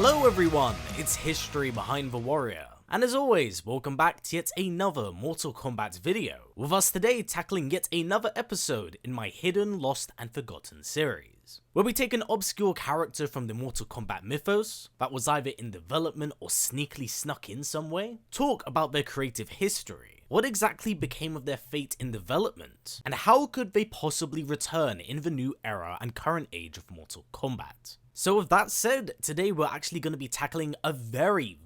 Hello everyone, it's History Behind the Warrior, and as always, welcome back to yet another Mortal Kombat video, with us today tackling yet another episode in my Hidden, Lost and Forgotten series, where we take an obscure character from the Mortal Kombat mythos that was either in development or sneakily snuck in some way, talk about their creative history, what exactly became of their fate in development, and how could they possibly return in the new era and current age of Mortal Kombat. So with that said, today we're actually going to be tackling a very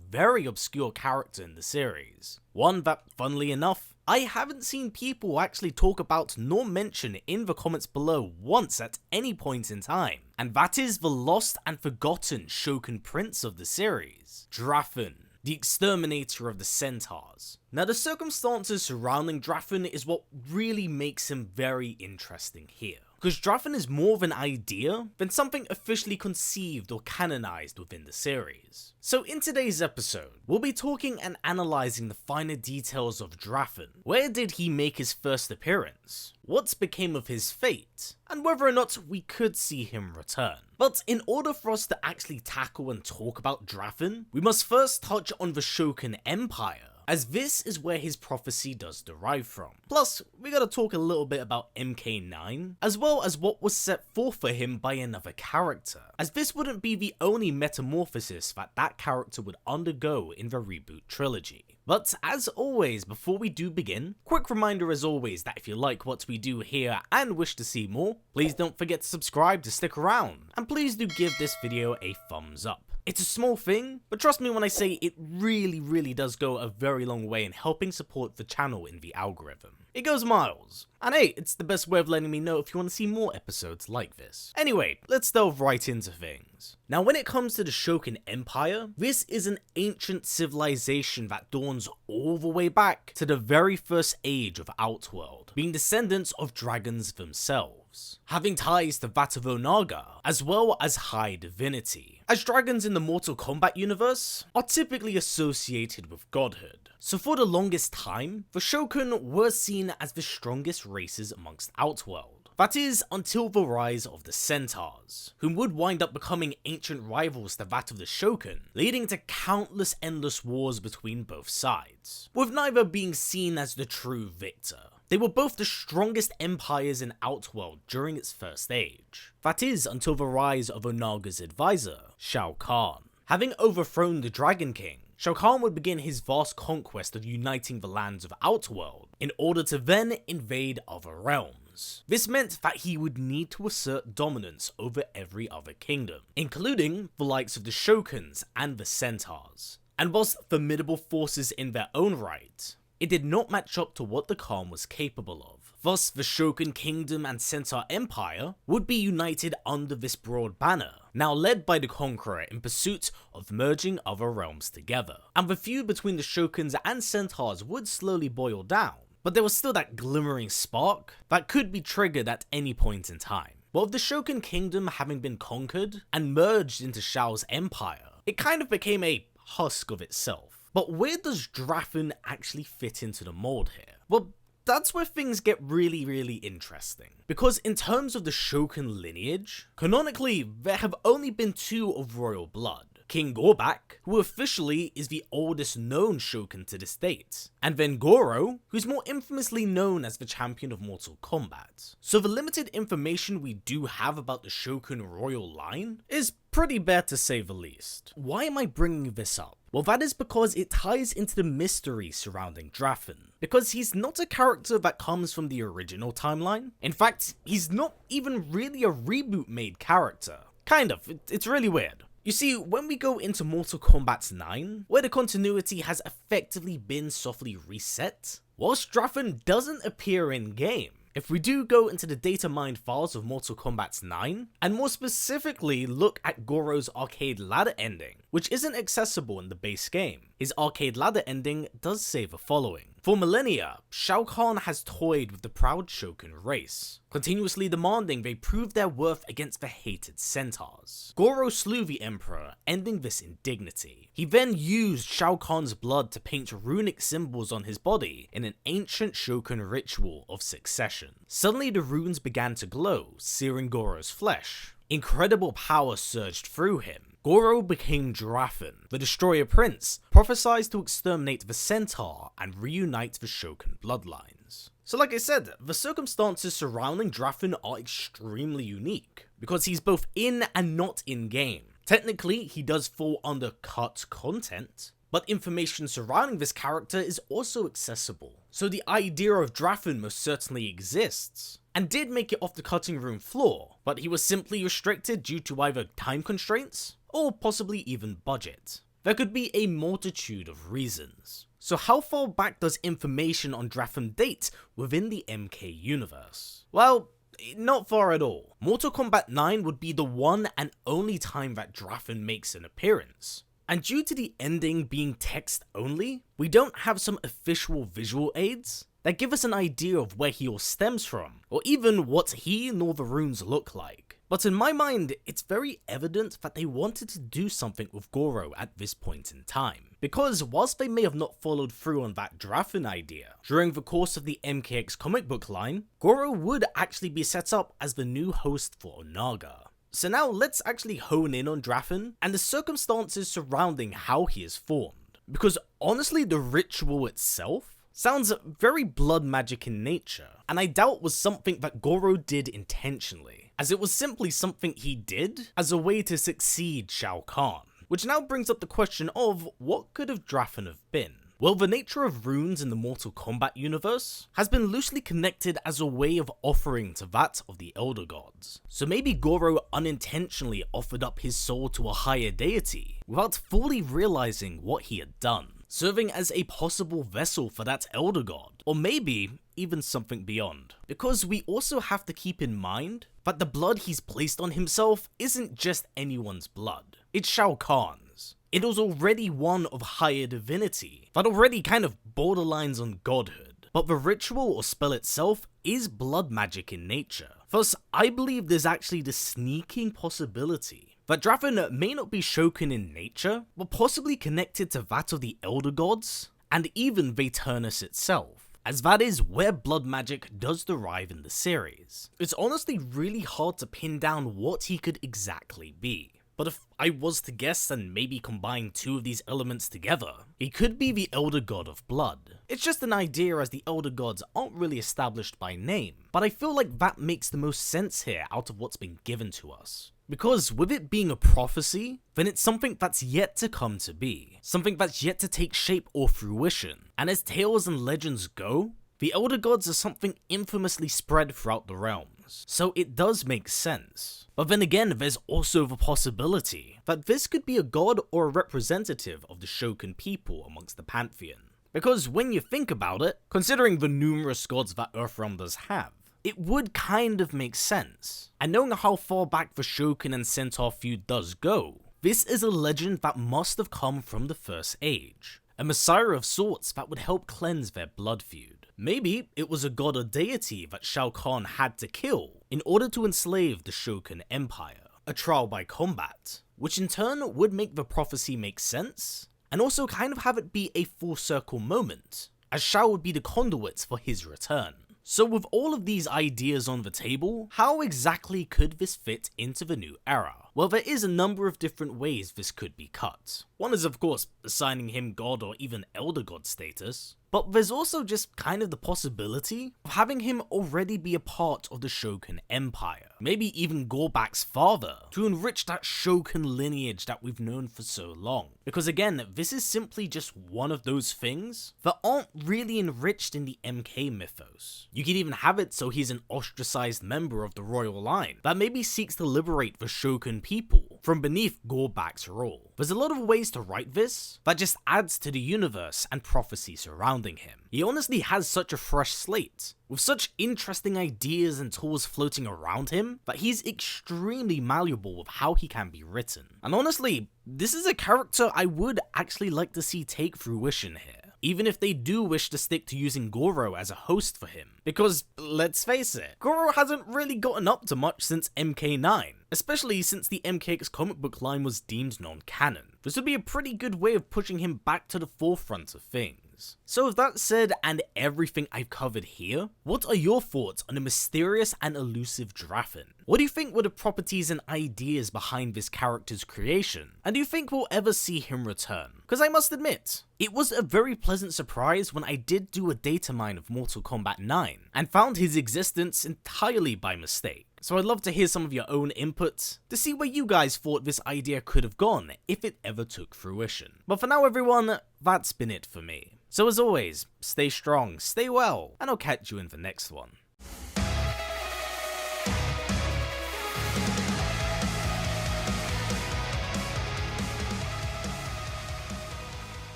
obscure character in the series. One that, funnily enough, I haven't seen people actually talk about nor mention in the comments below once at any point in time. And that is the lost and forgotten Shokan prince of the series, Drathon, the exterminator of the centaurs. Now the circumstances surrounding Drathon is what really makes him very interesting here, because Drathon is more of an idea than something officially conceived or canonized within the series. So in today's episode, we'll be talking and analyzing the finer details of Drathon. Where did he make his first appearance? What became of his fate? And whether or not we could see him return. But in order for us to actually tackle and talk about Drathon, we must first touch on the Shokan Empire, as this is where his prophecy does derive from. Plus, we gotta talk a little bit about MK9, as well as what was set forth for him by another character, as this wouldn't be the only metamorphosis that character would undergo in the reboot trilogy. But as always, before we do begin, quick reminder as always that if you like what we do here and wish to see more, please don't forget to subscribe to stick around, and please do give this video a thumbs up. It's a small thing, but trust me when I say it really does go a very long way in helping support the channel in the algorithm. It goes miles. And hey, it's the best way of letting me know if you want to see more episodes like this. Anyway, let's delve right into things. Now when it comes to the Shokan Empire, this is an ancient civilization that dawns all the way back to the very first age of Outworld, being descendants of dragons themselves, having ties to that of Onaga, as well as high divinity, as dragons in the Mortal Kombat universe are typically associated with godhood. So for the longest time, the Shokan were seen as the strongest races amongst Outworld. That is, until the rise of the Centaurs, whom would wind up becoming ancient rivals to that of the Shokan, leading to countless endless wars between both sides, with neither being seen as the true victor. They were both the strongest empires in Outworld during its first age. That is, until the rise of Onaga's advisor, Shokan. Having overthrown the Dragon King, Shokan would begin his vast conquest of uniting the lands of Outworld in order to then invade other realms. This meant that he would need to assert dominance over every other kingdom, including the likes of the Shokans and the Centaurs. And whilst formidable forces in their own right, it did not match up to what the Khan was capable of. Thus, the Shokan Kingdom and Centaur Empire would be united under this broad banner, now led by the Conqueror in pursuit of merging other realms together. And the feud between the Shokans and Centaurs would slowly boil down, but there was still that glimmering spark that could be triggered at any point in time. Well, with the Shokan Kingdom having been conquered and merged into Shao's empire, it kind of became a husk of itself. But where does Drathon actually fit into the mold here? Well, that's where things get really interesting. Because in terms of the Shokan lineage, canonically, there have only been two of royal blood. King Gorbak, who officially is the oldest known Shokan to this date, and then Goro, who's more infamously known as the champion of Mortal Kombat. So the limited information we do have about the Shokan royal line is pretty bare to say the least. Why am I bringing this up? Well, that is because it ties into the mystery surrounding Drathon, because he's not a character that comes from the original timeline. In fact, he's not even really a reboot made character. Kind of, it's really weird. You see, when we go into Mortal Kombat 9, where the continuity has effectively been softly reset, whilst Drathon doesn't appear in game, if we do go into the data mined files of Mortal Kombat 9, and more specifically look at Goro's arcade ladder ending, which isn't accessible in the base game, his arcade ladder ending does say the following. For millennia, Shao Kahn has toyed with the proud Shokan race, continuously demanding they prove their worth against the hated centaurs. Goro slew the Emperor, ending this indignity. He then used Shao Kahn's blood to paint runic symbols on his body in an ancient Shokan ritual of succession. Suddenly the runes began to glow, searing Goro's flesh. Incredible power surged through him, Goro became Drathon, the Destroyer Prince, prophesied to exterminate the Centaur and reunite the Shokan bloodlines. So like I said, the circumstances surrounding Drathon are extremely unique, because he's both in and not in-game. Technically, he does fall under cut content, but information surrounding this character is also accessible. So the idea of Drathon most certainly exists, and did make it off the cutting room floor, but he was simply restricted due to either time constraints, or possibly even budget. There could be a multitude of reasons. So how far back does information on Drathon date within the MK universe? Well, not far at all. Mortal Kombat 9 would be the one and only time that Drathon makes an appearance. And due to the ending being text only, we don't have some official visual aids that give us an idea of where he all stems from, or even what he nor the runes look like. But in my mind, it's very evident that they wanted to do something with Goro at this point in time. Because whilst they may have not followed through on that Drathon idea, during the course of the MKX comic book line, Goro would actually be set up as the new host for Onaga. So now let's actually hone in on Drathon and the circumstances surrounding how he is formed. Because honestly, the ritual itself sounds very blood magic in nature, and I doubt was something that Goro did intentionally, as it was simply something he did as a way to succeed Shokan. Which now brings up the question of, what could have Drathon have been? Well, the nature of runes in the Mortal Kombat universe has been loosely connected as a way of offering to that of the Elder Gods. So maybe Goro unintentionally offered up his soul to a higher deity without fully realizing what he had done, serving as a possible vessel for that Elder God, or maybe even something beyond. Because we also have to keep in mind that the blood he's placed on himself isn't just anyone's blood, it's Shao Kahn's. It was already one of higher divinity, that already kind of borderlines on godhood. But the ritual or spell itself is blood magic in nature. Thus, I believe there's actually the sneaking possibility that Drathon may not be Shokan in nature, but possibly connected to that of the Elder Gods, and even Vaeternus itself, as that is where blood magic does derive in the series. It's honestly really hard to pin down what he could exactly be. But if I was to guess and maybe combine two of these elements together, he could be the Elder God of Blood. It's just an idea, as the Elder Gods aren't really established by name, but I feel like that makes the most sense here out of what's been given to us. Because with it being a prophecy, then it's something that's yet to come to be, something that's yet to take shape or fruition, and as tales and legends go, the Elder Gods are something infamously spread throughout the realms, so it does make sense. But then again, there's also the possibility that this could be a god or a representative of the Shokan people amongst the Pantheon. Because when you think about it, considering the numerous gods that Earthrealm does have, it would kind of make sense. And knowing how far back the Shokan and Centaur feud does go, this is a legend that must have come from the First Age. A messiah of sorts that would help cleanse their blood feud. Maybe it was a god or deity that Shao Kahn had to kill in order to enslave the Shokan Empire. A trial by combat, which in turn would make the prophecy make sense, and also kind of have it be a full circle moment, as Shao would be the conduit for his return. So with all of these ideas on the table, how exactly could this fit into the new era? Well, there is a number of different ways this could be cut. One is of course assigning him god or even elder god status, but there's also just kind of the possibility of having him already be a part of the Shokan Empire, maybe even Gorbak's father, to enrich that Shokan lineage that we've known for so long. Because again, this is simply just one of those things that aren't really enriched in the MK mythos. You could even have it so he's an ostracized member of the royal line that maybe seeks to liberate the Shokan people from beneath Gorbak's rule. There's a lot of ways to write this that just adds to the universe and prophecy surrounding him. He honestly has such a fresh slate, with such interesting ideas and tools floating around him, that he's extremely malleable with how he can be written. And honestly, this is a character I would actually like to see take fruition here, even if they do wish to stick to using Goro as a host for him. Because, let's face it, Goro hasn't really gotten up to much since MK9, especially since the MKX comic book line was deemed non-canon. This would be a pretty good way of pushing him back to the forefront of things. things. So with that said and everything I've covered here, what are your thoughts on the mysterious and elusive Drathon? What do you think were the properties and ideas behind this character's creation? And do you think we'll ever see him return? Because I must admit, it was a very pleasant surprise when I did do a data mine of Mortal Kombat 9 and found his existence entirely by mistake. So I'd love to hear some of your own inputs to see where you guys thought this idea could have gone if it ever took fruition. But for now everyone, that's been it for me. So as always, stay strong, stay well, and I'll catch you in the next one.